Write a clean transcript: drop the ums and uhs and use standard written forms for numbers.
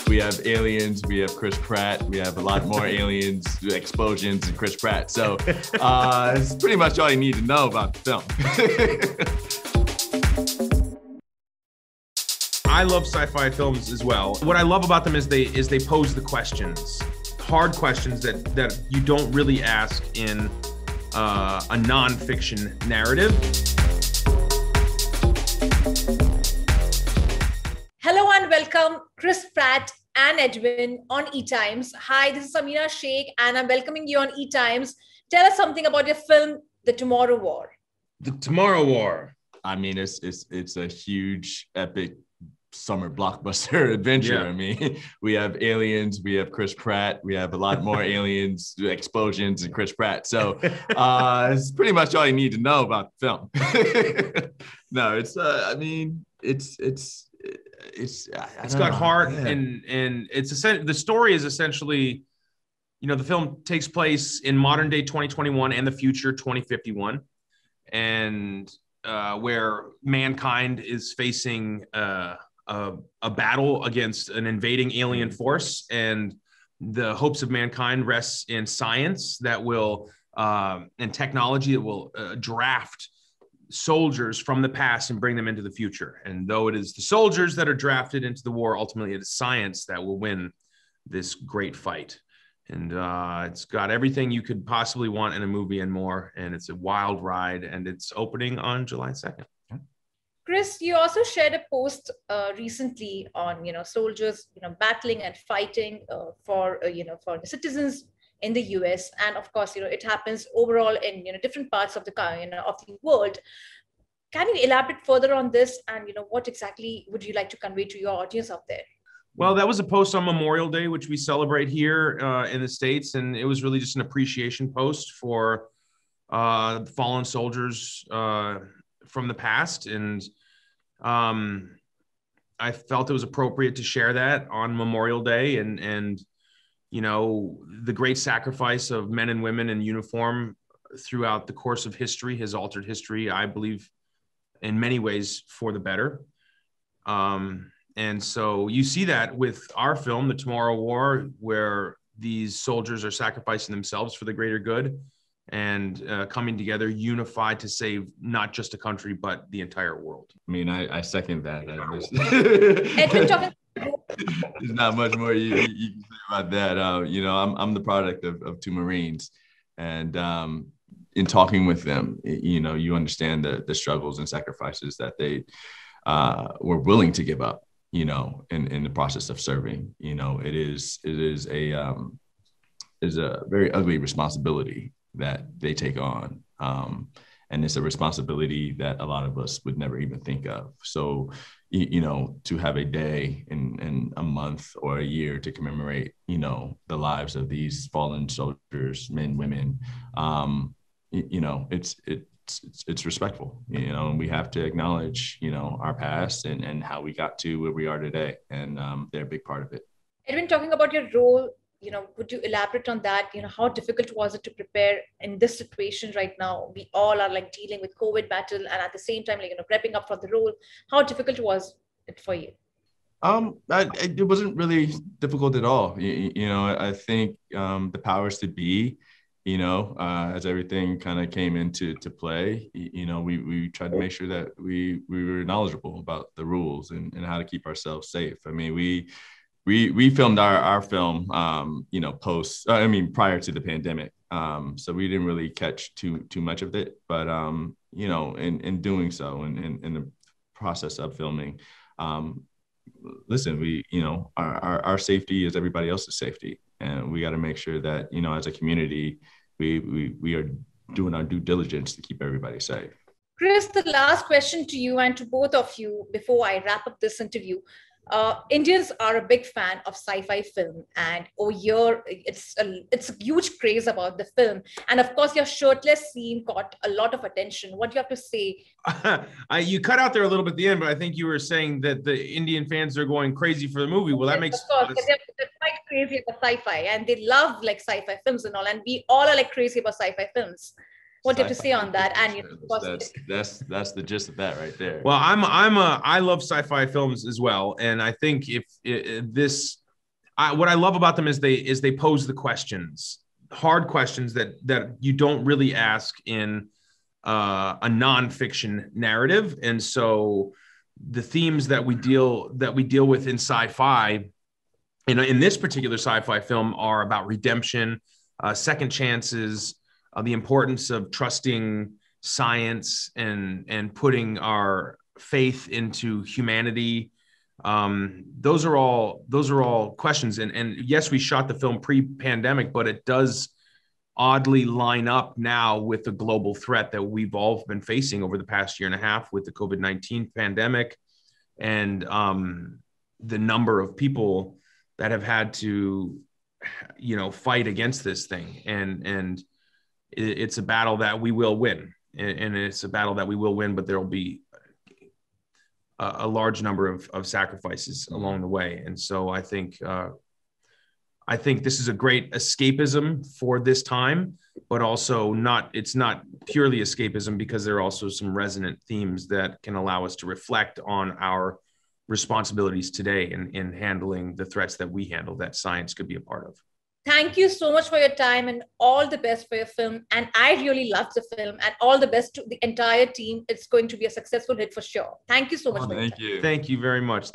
We have aliens, we have Chris Pratt, we have a lot more aliens, explosions, and Chris Pratt. So it's pretty much all you need to know about the film. I love sci-fi films as well. What I love about them is they pose the questions, hard questions that you don't really ask in a nonfiction narrative. Hello and welcome, Chris Pratt and Edwin on ETimes. Hi, this is Samina Sheikh and I'm welcoming you on ETimes. Tell us something about your film, The Tomorrow War. The Tomorrow War. I mean, it's a huge, epic summer blockbuster adventure. Yeah. I mean, we have aliens, we have Chris Pratt, we have a lot more aliens, explosions, and Chris Pratt. So it's pretty much all you need to know about the film. No, it's got heart, yeah. and the story is essentially, the film takes place in modern day 2021 and the future 2051, and where mankind is facing a battle against an invading alien force, and the hopes of mankind rests in science that will and technology that will draft soldiers from the past and bring them into the future. And though it is the soldiers that are drafted into the war, ultimately it is science that will win this great fight. And it's got everything you could possibly want in a movie and more. And it's a wild ride, and it's opening on July 2nd. Chris, you also shared a post recently on, soldiers, battling and fighting for the citizens in the US. And of course, it happens overall in, different parts of the world. Can you elaborate further on this? And, what exactly would you like to convey to your audience out there? Well, that was a post on Memorial Day, which we celebrate here in the States. And it was really just an appreciation post for fallen soldiers from the past. And I felt it was appropriate to share that on Memorial Day, and the great sacrifice of men and women in uniform throughout the course of history has altered history, I believe, in many ways for the better. And so you see that with our film, The Tomorrow War, where these soldiers are sacrificing themselves for the greater good and coming together, unified to save not just a country, but the entire world. I mean, I second that. There's not much more you can say about that. I'm the product of two Marines, and in talking with them, you understand the struggles and sacrifices that they were willing to give up, in the process of serving. It is a very ugly responsibility that they take on. And it's a responsibility that a lot of us would never even think of. So, to have a day in a month or a year to commemorate, the lives of these fallen soldiers, men, women, it's respectful, and we have to acknowledge, our past and how we got to where we are today. And they're a big part of it. Edwin, talking about your role, would you elaborate on that? How difficult was it to prepare in this situation right now? We all are dealing with COVID battle, and at the same time, prepping up for the role. How difficult was it for you? It wasn't really difficult at all. I think the powers to be, as everything kind of came into play, we tried to make sure that we were knowledgeable about the rules and how to keep ourselves safe. I mean, we filmed our film, prior to the pandemic. So we didn't really catch too much of it, but, in doing so and in the process of filming, listen, our safety is everybody else's safety. And we got to make sure that, as a community, we are doing our due diligence to keep everybody safe. Chris, the last question to you and to both of you before I wrap up this interview. Indians are a big fan of sci-fi film, and here it's a huge craze about the film. And of course, your shirtless scene caught a lot of attention. What do you have to say? You cut out there a little bit at the end, but I think you were saying that the Indian fans are going crazy for the movie. Well, that makes sense. Of course, they're quite crazy about sci-fi, and they love sci-fi films and all. And we all are crazy about sci-fi films. What do you have to say on that? And that's the gist of that right there. Well, I love sci-fi films as well, and I think if this what I love about them is they pose the questions, hard questions that you don't really ask in a nonfiction narrative. And so the themes that we deal with in sci-fi, in this particular sci-fi film, are about redemption, second chances, the importance of trusting science and putting our faith into humanity. Those are all questions. And yes, we shot the film pre-pandemic, but it does oddly line up now with the global threat that we've all been facing over the past year and a half with the COVID-19 pandemic, and the number of people that have had to, fight against this thing. And it's a battle that we will win. And it's a battle that we will win, but there will be a large number of sacrifices along the way. And so I think this is a great escapism for this time, but also it's not purely escapism, because there are also some resonant themes that can allow us to reflect on our responsibilities today in handling the threats that we handle, that science could be a part of. Thank you so much for your time, and all the best for your film. And I really loved the film, and all the best to the entire team. It's going to be a successful hit for sure. Thank you so much. Thank you. Thank you very much.